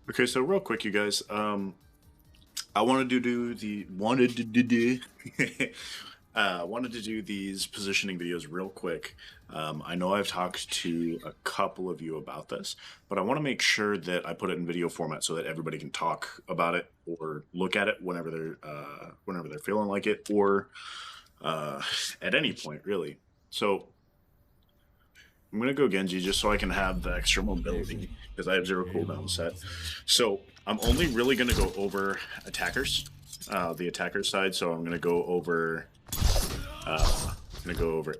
Okay, so real quick, you guys. I wanted to do the wanted to do wanted to do these positioning videos real quick. I know I've talked to a couple of you about this, but I want to make sure that I put it in video format so that everybody can talk about it or look at it whenever they're feeling like it, or at any point really. So I'm gonna go Genji just so I can have the extra mobility because I have zero cooldown set. So I'm only really gonna go over attackers, the attacker side. So I'm gonna go over,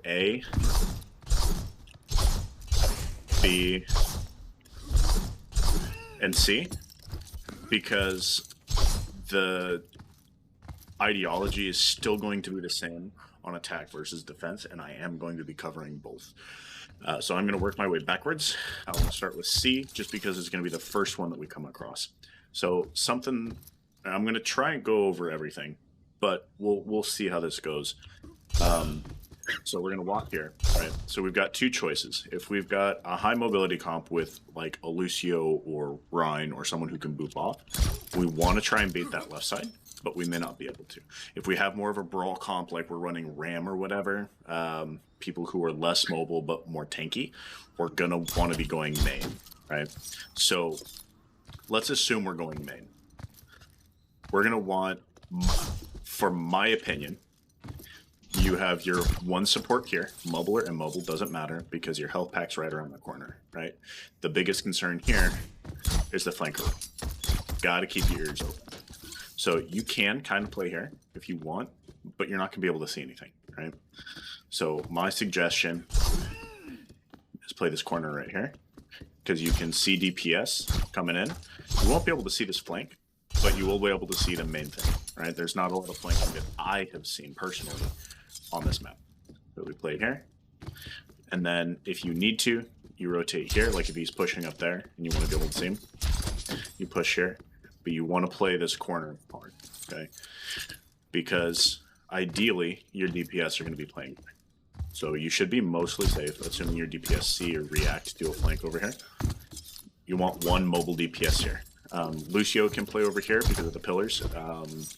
A, B, and C because the ideology is still going to be the same on attack versus defense, and I am going to be covering both. So I'm going to work my way backwards. I'm going to start with C just because it's going to be the first one that we come across. So something, I'm going to try and go over everything, but we'll see how this goes. So we're going to walk here, right? So we've got two choices. If we've got a high mobility comp with like a Lucio or Rhine or someone who can boop off, we want to try and bait that left side, but we may not be able to. If we have more of a brawl comp, like we're running Ram or whatever, people who are less mobile but more tanky, we're going to want to be going main, right? So let's assume we're going main. We're going to want, for my opinion, you have your one support here. Mobile or immobile doesn't matter because your health pack's right around the corner, right? The biggest concern here is the flanker. Gotta keep your ears open. So you can kind of play here if you want, but you're not gonna be able to see anything, right? So my suggestion is play this corner right here because you can see DPS coming in. You won't be able to see this flank, but you will be able to see the main thing, right? There's not a lot of flanking that I have seen personally on this map. So we play here. And then if you need to, you rotate here, like if he's pushing up there and you want to be able to see him, you push here. But you want to play this corner hard, okay? Because ideally, your DPS are going to be playing here. So you should be mostly safe, assuming your DPS C or react to a flank over here. You want one mobile DPS here. Lucio can play over here because of the pillars.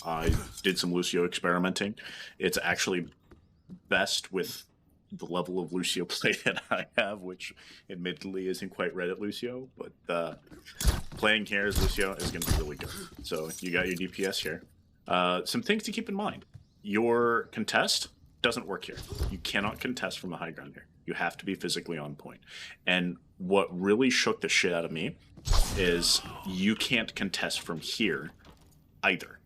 I did some Lucio experimenting. It's actually best with the level of Lucio play that I have, which admittedly isn't quite Reddit Lucio, but playing here as Lucio is going to be really good. So you got your DPS here. Some things to keep in mind. Your contest doesn't work here. You cannot contest from the high ground here. You have to be physically on point. And what really shook the shit out of me is you can't contest from here either.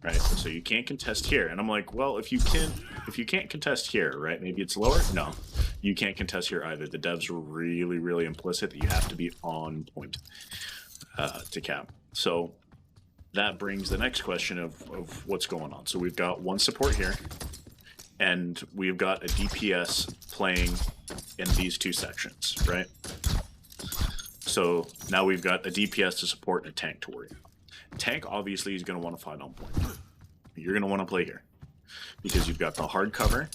Right? So you can't contest here. And I'm like, well, if you can't contest here, right? Maybe it's lower? No. You can't contest here either. The devs are really, really implicit that you have to be on point to cap. So that brings the next question of what's going on. So we've got one support here, and we've got a DPS playing in these two sections, right? So now we've got a DPS to support and a tank to worry about. Tank obviously is going to want to fight on point. You're going to want to play here because you've got the hard cover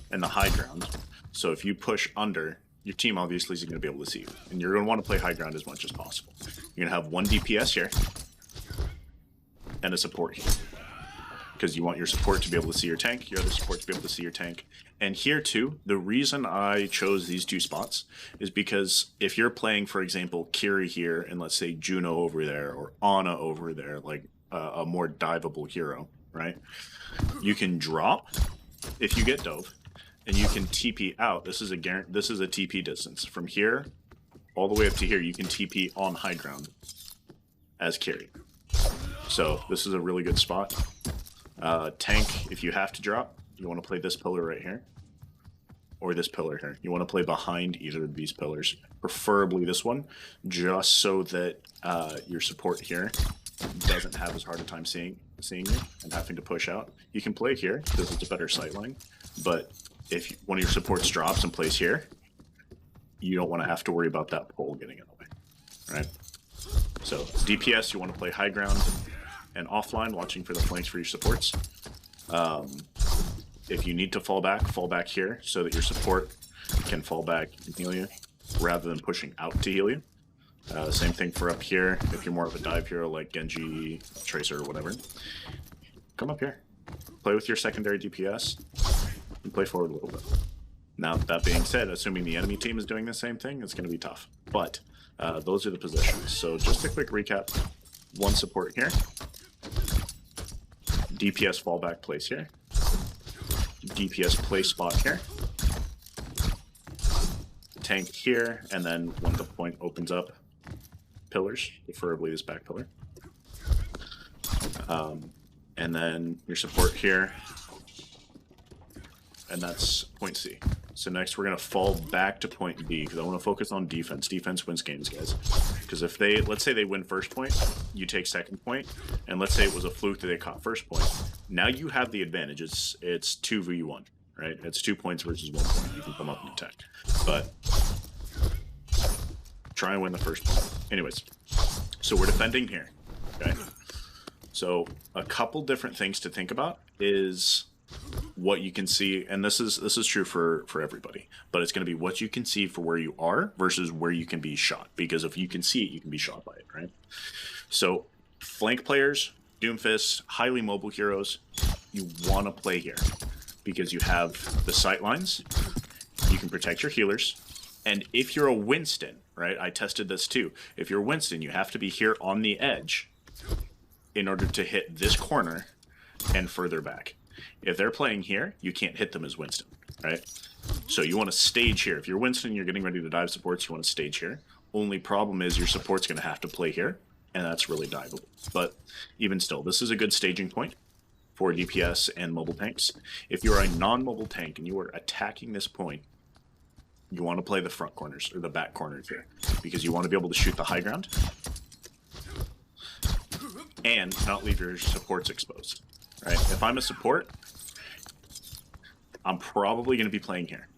and the high ground. So if you push under, your team obviously is going to be able to see you, and you're going to want to play high ground as much as possible. You're going to have one DPS here and a support here because you want your support to be able to see your tank, your other support to be able to see your tank. And here too, the reason I chose these two spots is because if you're playing, for example, Kiri here and let's say Juno over there or Ana over there, like a more diveable hero, right? You can drop if you get dove, and you can TP out. This is a TP distance from here all the way up to here. You can TP on high ground as Kiri. So this is a really good spot. Tank, if you have to drop, you want to play this pillar right here or this pillar here. You want to play behind either of these pillars, preferably this one, just so that your support here doesn't have as hard a time seeing you and having to push out. You can play here because it's a better sightline, but if one of your supports drops and plays here, you don't want to have to worry about that pole getting in the way, right? So DPS, you want to play high ground and offline, watching for the flanks for your supports. If you need to fall back here so that your support can fall back and heal you rather than pushing out to heal you. Same thing for up here. If you're more of a dive hero like Genji, Tracer, or whatever, come up here. Play with your secondary DPS and play forward a little bit. Now, that being said, assuming the enemy team is doing the same thing, it's going to be tough. But those are the positions. So just a quick recap. One support here. DPS fallback place here. DPS play spot here. Tank here, and then when the point opens up, pillars, preferably this back pillar. And then your support here, and that's point C. So next we're going to fall back to point B, because I want to focus on defense. Defense wins games, guys. Because if they, let's say they win first point, you take second point, and let's say it was a fluke that they caught first point. Now you have the advantage. It's 2v1, right? It's 2 points versus 1 point. You can come up and attack. But try and win the first point. Anyways, so we're defending here, okay? So a couple different things to think about is what you can see, and this is true for everybody, but it's going to be what you can see for where you are versus where you can be shot, because if you can see it, you can be shot by it, right? So flank players, Doomfist, highly mobile heroes, you want to play here because you have the sight lines, you can protect your healers, and if you're a Winston, right, I tested this too, if you're Winston, you have to be here on the edge in order to hit this corner and further back. If they're playing here, you can't hit them as Winston, right? So you want to stage here. If you're Winston, you're getting ready to dive supports, you want to stage here. Only problem is your support's going to have to play here, and that's really diveable. But even still, this is a good staging point for DPS and mobile tanks. If you're a non-mobile tank and you are attacking this point, you want to play the front corners or the back corners here, because you want to be able to shoot the high ground and not leave your supports exposed. Right? If I'm a support, I'm probably going to be playing here,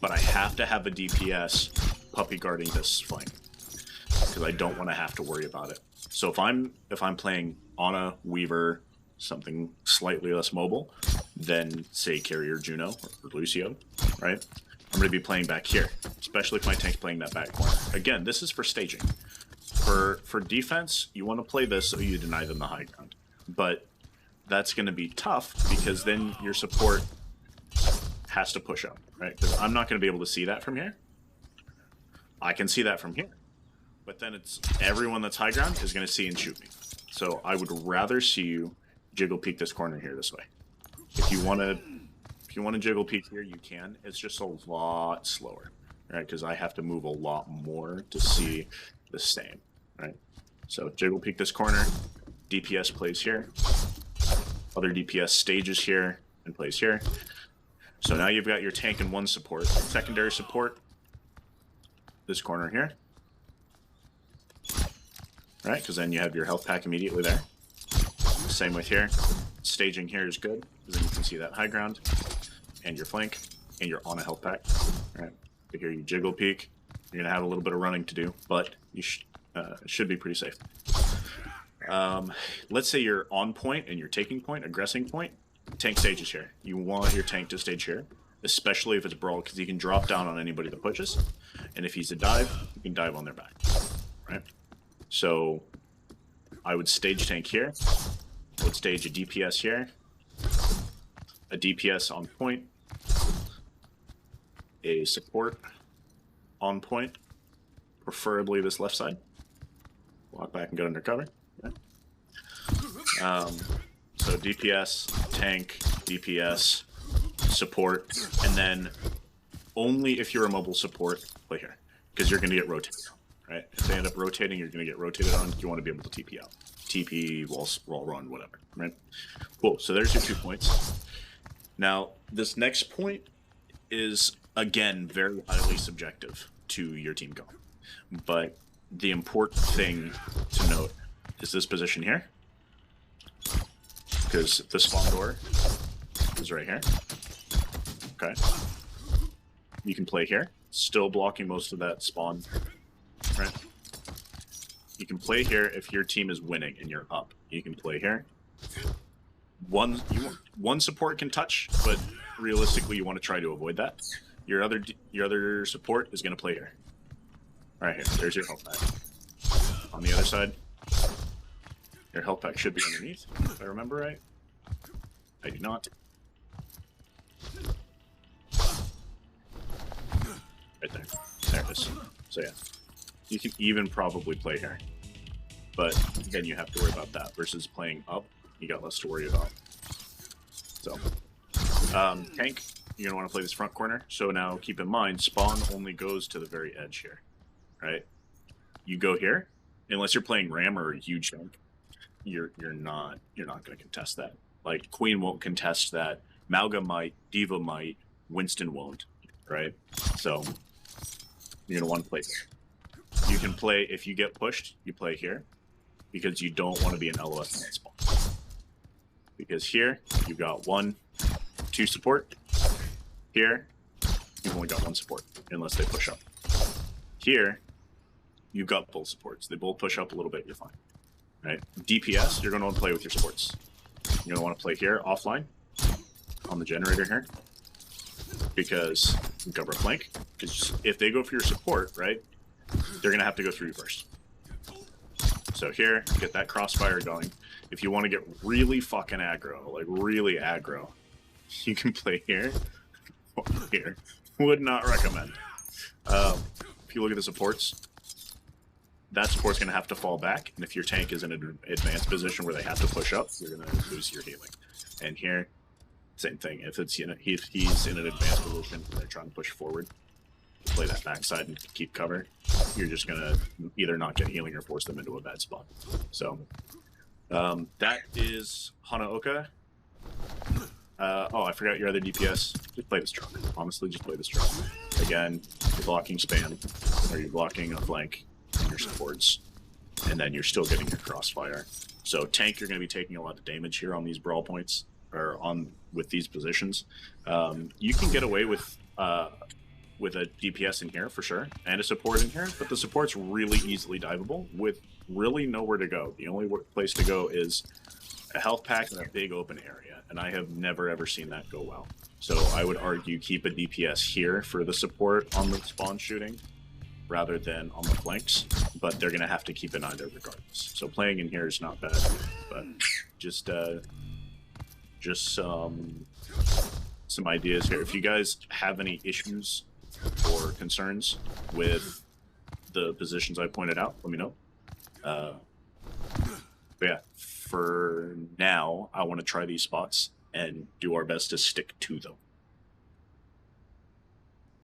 but I have to have a DPS puppy guarding this flank because I don't want to have to worry about it. So if I'm playing Ana, Weaver, something slightly less mobile than say Carrier Juno or Lucio, right? I'm going to be playing back here, especially if my tank's playing that back corner. Again, this is for staging. For defense, you want to play this so you deny them the high ground, but that's going to be tough because then your support has to push up, right? Because I'm not going to be able to see that from here. I can see that from here, but then it's everyone that's high ground is going to see and shoot me. So I would rather see you jiggle peek this corner here this way. If you want to jiggle peek here, you can. It's just a lot slower, right? Because I have to move a lot more to see the same, right? So jiggle peek this corner, DPS plays here. Other DPS stages here and plays here. So now you've got your tank and one support. Secondary support, this corner here. Right, because then you have your health pack immediately there. Same with here. Staging here is good, because then you can see that high ground and your flank, and you're on a health pack. Right, but here you jiggle peek. You're going to have a little bit of running to do, but you should be pretty safe. Let's say you're on point and you're taking point, aggressing point. Tank stages here. You want your tank to stage here, especially if it's brawl, because he can drop down on anybody that pushes, and if he's a dive, you can dive on their back, right? So I would stage tank here. I would stage a DPS here, a DPS on point, a support on point, preferably this left side. Walk back and get under cover. So DPS, tank, DPS, support, and then only if you're a mobile support, play here, because you're going to get rotated, right? If they end up rotating, you're going to get rotated on. You want to be able to TP out. TP, wall run, whatever, right? Cool, so there's your 2 points. Now, this next point is, again, very highly subjective to your team goal. But the important thing to note is this position here, because the spawn door is right here. Okay. You can play here, still blocking most of that spawn, right? You can play here if your team is winning and you're up. You can play here. One support can touch, but realistically, you want to try to avoid that. Your other support is going to play here. Right here. There's your health pack. On the other side, your health pack should be underneath, if I remember right. I do not. Right there. There it is. So yeah, you can even probably play here. But then you have to worry about that versus playing up. You got less to worry about. So, tank, you're gonna want to play this front corner. So now keep in mind, spawn only goes to the very edge here, right? You go here, unless you're playing ram or a huge tank, you're not gonna contest that. Like Queen won't contest that. Malga might, Diva might, Winston won't, right? So you're gonna want to play here. You can play if you get pushed, you play here. Because you don't want to be an LOS in that spawn. Because here, you've got 1, 2 support. Here, you've only got 1 support, unless they push up. Here, you've got both supports. They both push up a little bit, you're fine. Right? DPS, you're going to want to play with your supports. You're going to want to play here, offline, on the generator here. Because you can cover a flank. Because if they go for your support, right, they're going to have to go through you first. So here, get that crossfire going. If you want to get really fucking aggro, like really aggro, you can play here or here. Would not recommend. If you look at the supports, that support's going to have to fall back. And if your tank is in an advanced position where they have to push up, you're going to lose your healing. And here, same thing. If it's if he's in an advanced position and they're trying to push forward, play that backside and keep cover, you're just gonna either not get healing or force them into a bad spot. So that is Hanaoka. Oh, I forgot your other DPS. Just play this truck. Honestly, just play this truck. Again, you're blocking spam, or you're blocking a flank and your supports, and then you're still getting your crossfire. So tank, you're going to be taking a lot of damage here on these brawl points, or with these positions. You can get away with a DPS in here for sure, and a support in here, but the support's really easily diveable with really nowhere to go. The only place to go is a health pack in a big open area, and I have never ever seen that go well. So I would argue keep a DPS here for the support on the spawn shooting rather than on the flanks, but they're going to have to keep an eye there regardless. So playing in here is not bad, but just some ideas here. If you guys have any issues or concerns with the positions I pointed out, let me know. But yeah, for now, I want to try these spots and do our best to stick to them.